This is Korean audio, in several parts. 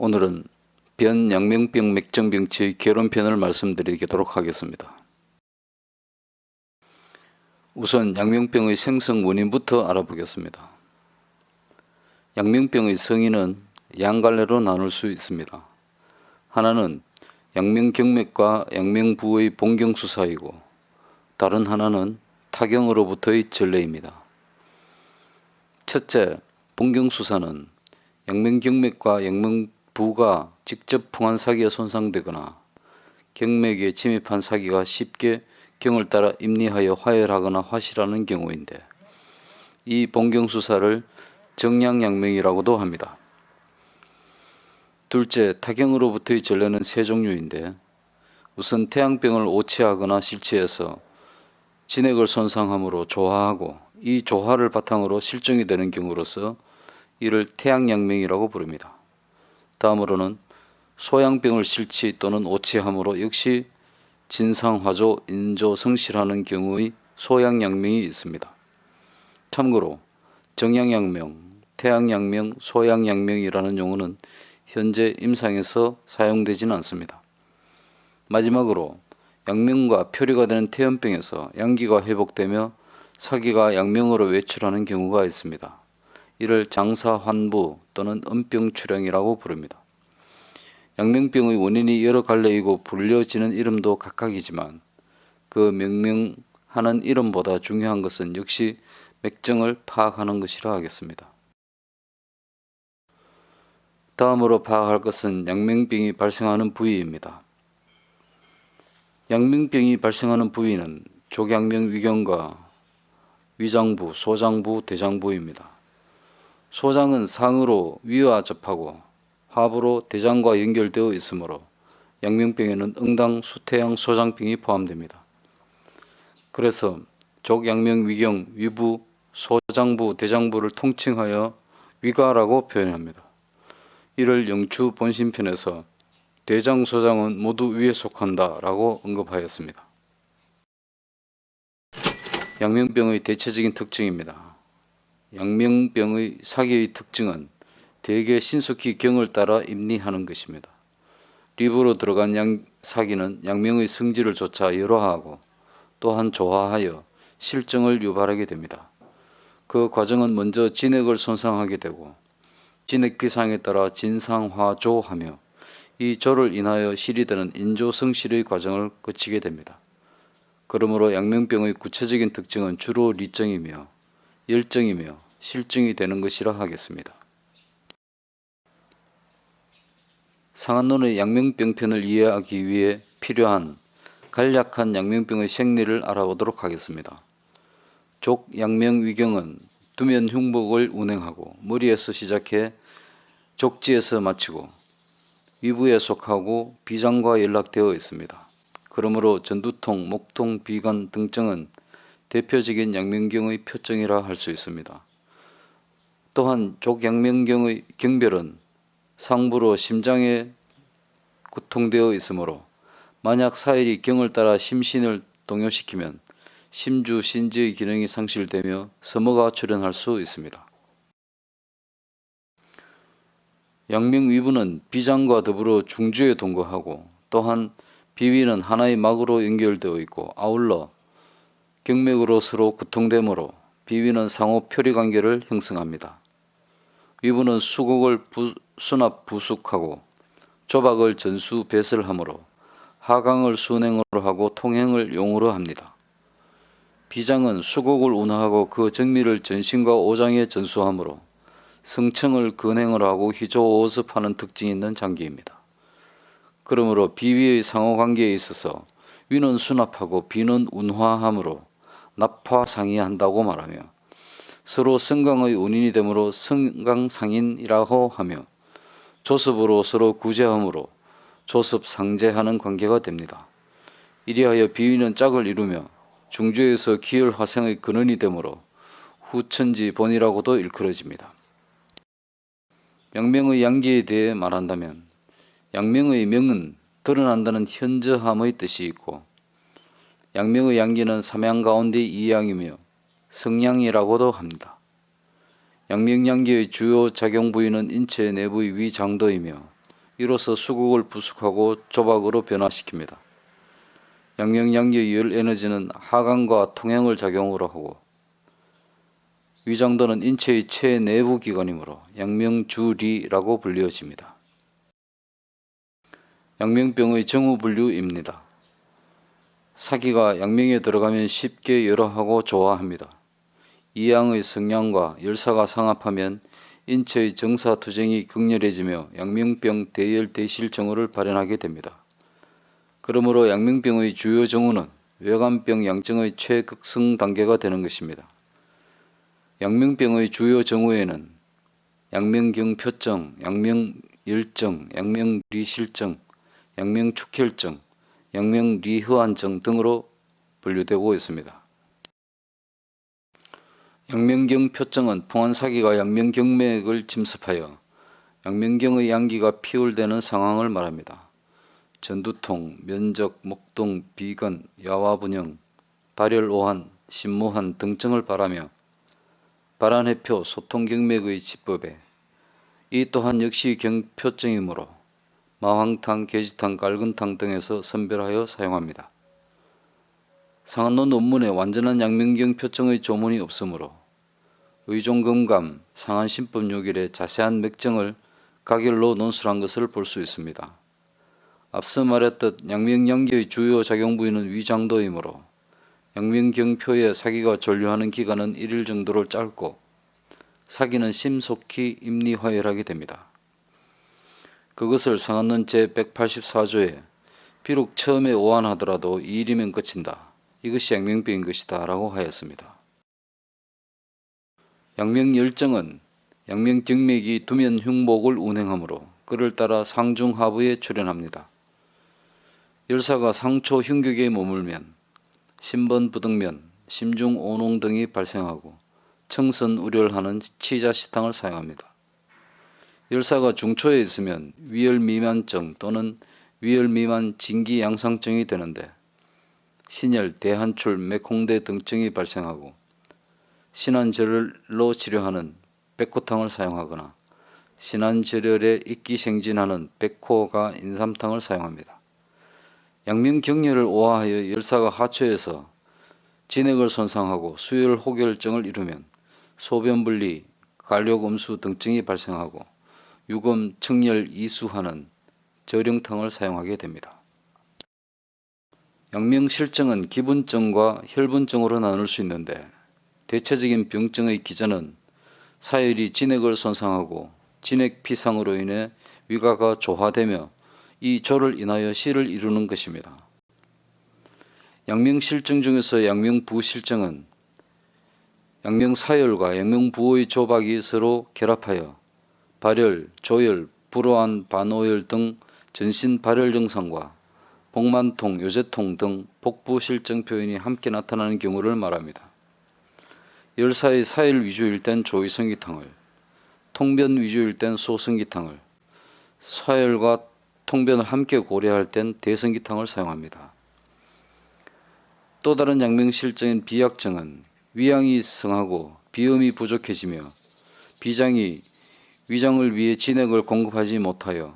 오늘은 변양명병 맥정병치의 개론편을 말씀드리도록 하겠습니다. 우선 양명병의 생성 원인부터 알아보겠습니다. 양명병의 성인은 양갈래로 나눌 수 있습니다. 하나는 양명경맥과 양명부의 본경수사이고 다른 하나는 타경으로부터의 전례입니다. 첫째, 본경수사는 양명경맥과 양명부가 직접 풍한 사기가 손상되거나 경맥에 침입한 사기가 쉽게 경을 따라 임리하여 화열하거나 화실하는 경우인데 이 본경수사를 정양양명이라고도 합니다. 둘째, 타경으로부터의 전례는 세 종류인데 우선 태양병을 오치하거나 실치해서 진액을 손상함으로 조화하고 이 조화를 바탕으로 실종이 되는 경우로서 이를 태양양명이라고 부릅니다. 다음으로는 소양병을 실치 또는 오치함으로 역시 진상화조, 인조, 성실하는 경우의 소양양명이 있습니다. 참고로 정양양명, 태양양명, 소양양명이라는 용어는 현재 임상에서 사용되지는 않습니다. 마지막으로 양명과 표류가 되는 태연병에서 양기가 회복되며 사기가 양명으로 외출하는 경우가 있습니다. 이를 장사환부 또는 음병출행이라고 부릅니다. 양명병의 원인이 여러 갈래이고 불려지는 이름도 각각이지만 그 명명하는 이름보다 중요한 것은 역시 맥정을 파악하는 것이라 하겠습니다. 다음으로 파악할 것은 양명병이 발생하는 부위입니다. 양명병이 발생하는 부위는 족양명위경과 위장부, 소장부, 대장부입니다. 소장은 상으로 위와 접하고 하부로 대장과 연결되어 있으므로 양명병에는 응당, 수태양, 소장병이 포함됩니다. 그래서 족양명위경, 위부, 소장부, 대장부를 통칭하여 위가라고 표현합니다. 이를 영추 본신편에서 대장, 소장은 모두 위에 속한다 라고 언급하였습니다. 양명병의 대체적인 특징입니다. 양명병의 사기의 특징은 대개 신속히 경을 따라 임리하는 것입니다. 립으로 들어간 사기는 양명의 성질을 조차 열화하고 또한 조화하여 실정을 유발하게 됩니다. 그 과정은 먼저 진액을 손상하게 되고 진액 비상에 따라 진상화조하며 이 조를 인하여 실이 되는 인조성실의 과정을 거치게 됩니다. 그러므로 양명병의 구체적인 특징은 주로 리정이며 열정이며 실증이 되는 것이라 하겠습니다. 상한론의 양명병편을 이해하기 위해 필요한 간략한 양명병의 생리를 알아보도록 하겠습니다. 족양명위경은 두면 흉복을 운행하고 머리에서 시작해 족지에서 마치고 위부에 속하고 비장과 연락되어 있습니다. 그러므로 전두통, 목통, 비관 등증은 대표적인 양명경의 표정이라 할 수 있습니다. 또한 족양명경의 경별은 상부로 심장에 구통되어 있으므로 만약 사일이 경을 따라 심신을 동요시키면 심주, 신지의 기능이 상실되며 서머가 출현할 수 있습니다. 양명위부는 비장과 더불어 중주에 동거하고 또한 비위는 하나의 막으로 연결되어 있고 아울러 경맥으로 서로 구통되므로 비위는 상호 표리관계를 형성합니다. 위부는 수곡을 수납 부숙하고 조박을 전수 배설을 하므로 하강을 순행으로 하고 통행을 용으로 합니다. 비장은 수곡을 운하하고 그 정미를 전신과 오장에 전수하므로 성청을 근행을 하고 희조오습하는 특징이 있는 장기입니다. 그러므로 비위의 상호관계에 있어서 위는 수납하고 비는 운화하므로 납화상이한다고 말하며 서로 성강의 원인이 되므로 성강상인이라고 하며 조습으로 서로 구제하므로 조습상제하는 관계가 됩니다. 이리하여 비위는 짝을 이루며 중주에서 기혈화생의 근원이 되므로 후천지본이라고도 일컬어집니다. 양명의 양기에 대해 말한다면 양명의 명은 드러난다는 현저함의 뜻이 있고 양명의 양기는 삼양 가운데 이양이며 성양이라고도 합니다. 양명양기의 주요 작용 부위는 인체 내부의 위장도이며 이로써 수국을 부숙하고 조박으로 변화시킵니다. 양명양귀의 열 에너지는 하강과 통행을 작용으로 하고 위장도는 인체의 최내부 기관이므로 양명주리라고 불리어집니다. 양명병의 정후분류입니다. 사기가 양명에 들어가면 쉽게 열화하고 조화합니다. 이양의 성향과 열사가 상합하면 인체의 정사투쟁이 극렬해지며 양명병 대열대실 정후를 발현하게 됩니다. 그러므로 양명병의 주요 정후는 외관병 양증의 최극성 단계가 되는 것입니다. 양명병의 주요 정후에는 양명경표증, 양명열증, 양명리실증, 양명축혈증, 양명리허안증 등으로 분류되고 있습니다. 양명경표증은 풍한사기가 양명경맥을 침습하여 양명경의 양기가 피울되는 상황을 말합니다. 전두통, 면적, 목동, 비건, 야화분영, 발열오한, 신무한 등증을 발하며 발한해표, 소통경맥의 지법에 이 또한 역시 경표증이므로 마황탕, 계지탕, 갈근탕 등에서 선별하여 사용합니다. 상한론 논문에 완전한 양명경표증의 조문이 없으므로 의종검감, 상한신법요길의 자세한 맥정을 가결로 논술한 것을 볼 수 있습니다. 앞서 말했듯 양명양귀의 주요 작용 부위는 위장도이므로 양명경표에 사기가 존류하는 기간은 1일 정도로 짧고 사기는 심속히 임리화열하게 됩니다. 그것을 상한론 제184조에 비록 처음에 오한하더라도 2일이면 그친다. 이것이 양명병인 것이다 라고 하였습니다. 양명열증은 양명정맥이 두면 흉목을 운행하므로 그를 따라 상중하부에 출현합니다. 열사가 상초 흉격에 머물면 심번부등면, 심중오농 등이 발생하고 청선우렬하는 치자시탕을 사용합니다. 열사가 중초에 있으면 위열미만증 또는 위열미만 진기양상증이 되는데 신열, 대한출, 맥홍대 등증이 발생하고 신한절혈로 치료하는 백호탕을 사용하거나 신한절혈에 익기생진하는 백호가 인삼탕을 사용합니다. 양명경련을 오화하여 열사가 하초에서 진액을 손상하고 수혈호결증을 이루면 소변분리, 갈욕음수 등증이 발생하고 유검, 청열, 이수하는 저령탕을 사용하게 됩니다. 양명실증은 기분증과 혈분증으로 나눌 수 있는데 대체적인 병증의 기전은 사열이 진액을 손상하고 진액 피상으로 인해 위가가 조화되며 이 조를 인하여 실을 이루는 것입니다. 양명실증 중에서 양명부실증은 양명사열과 양명부의 조박이 서로 결합하여 발열, 조열, 불호한 반오열 등 전신 발열 증상과 복만통, 요제통 등 복부실증 표현이 함께 나타나는 경우를 말합니다. 열사의 사열 위주일 땐 조의성기탕을, 통변 위주일 땐 소성기탕을, 사열과 통변을 함께 고려할 땐 대성기탕을 사용합니다. 또 다른 양명실증인 비약증은 위양이 성하고 비음이 부족해지며 비장이 위장을 위해 진액을 공급하지 못하여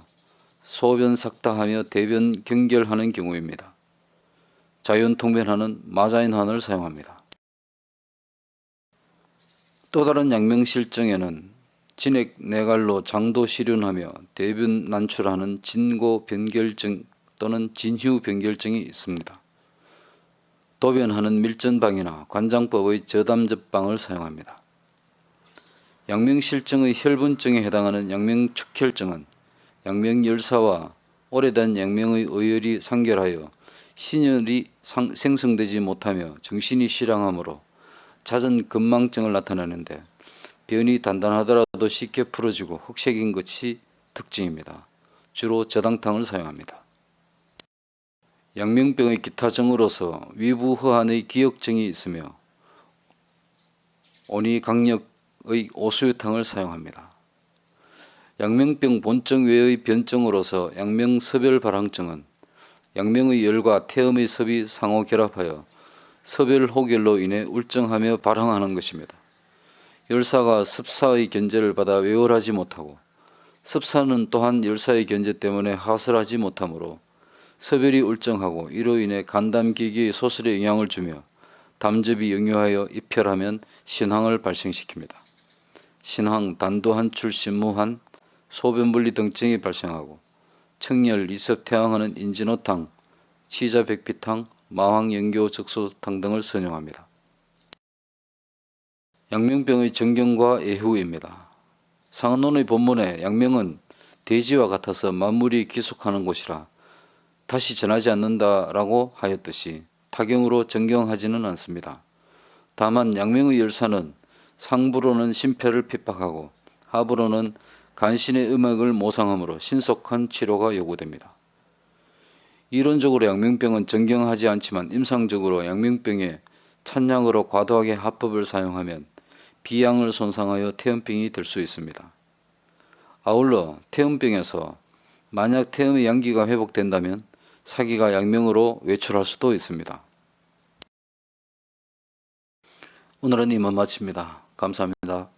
소변 삭다하며 대변 경결하는 경우입니다. 자연통변하는 마자인환을 사용합니다. 또 다른 양명실증에는 진액 내갈로 장도 실윤하며 대변 난출하는 진고변결증 또는 진휴변결증이 있습니다. 도변하는 밀전방이나 관장법의 저담접방을 사용합니다. 양명실증의 혈분증에 해당하는 양명축혈증은 양명열사와 오래된 양명의 어혈이 상결하여 신혈이 생성되지 못하며 정신이 실황하므로 잦은 건망증을 나타내는데 변이 단단하더라도 쉽게 풀어지고 흑색인 것이 특징입니다. 주로 저당탕을 사용합니다. 양명병의 기타 증으로서 위부허한의 기역증이 있으며 온위강력의 오수유탕을 사용합니다. 양명병 본증 외의 변증으로서 양명섭열발항증은 양명의 열과 태음의 섭이 상호 결합하여 섭열호결로 인해 울증하며 발항하는 것입니다. 열사가 습사의 견제를 받아 외월하지 못하고 습사는 또한 열사의 견제 때문에 하설하지 못하므로 섭열이 울정하고 이로 인해 간담기기의 소설에 영향을 주며 담즙이 역류하여 입혈하면 신황을 발생시킵니다. 신황, 단도한 출신무한, 소변분리 등증이 발생하고 청열, 이섭태왕하는 인진호탕, 치자백피탕, 마황연교적소탕 등을 선용합니다. 양명병의 정경과 예후입니다. 상언론의 본문에 양명은 대지와 같아서 만물이 기속하는 곳이라 다시 전하지 않는다라고 하였듯이 타경으로 정경하지는 않습니다. 다만 양명의 열사는 상부로는 심폐를 핍박하고 하부로는 간신의 음악을 모상함으로 신속한 치료가 요구됩니다. 이론적으로 양명병은 정경하지 않지만 임상적으로 양명병에 찬양으로 과도하게 합법을 사용하면 비양을 손상하여 태음병이 될 수 있습니다. 아울러 태음병에서 만약 태음의 양기가 회복된다면 사기가 양명으로 외출할 수도 있습니다. 오늘은 이만 마칩니다. 감사합니다.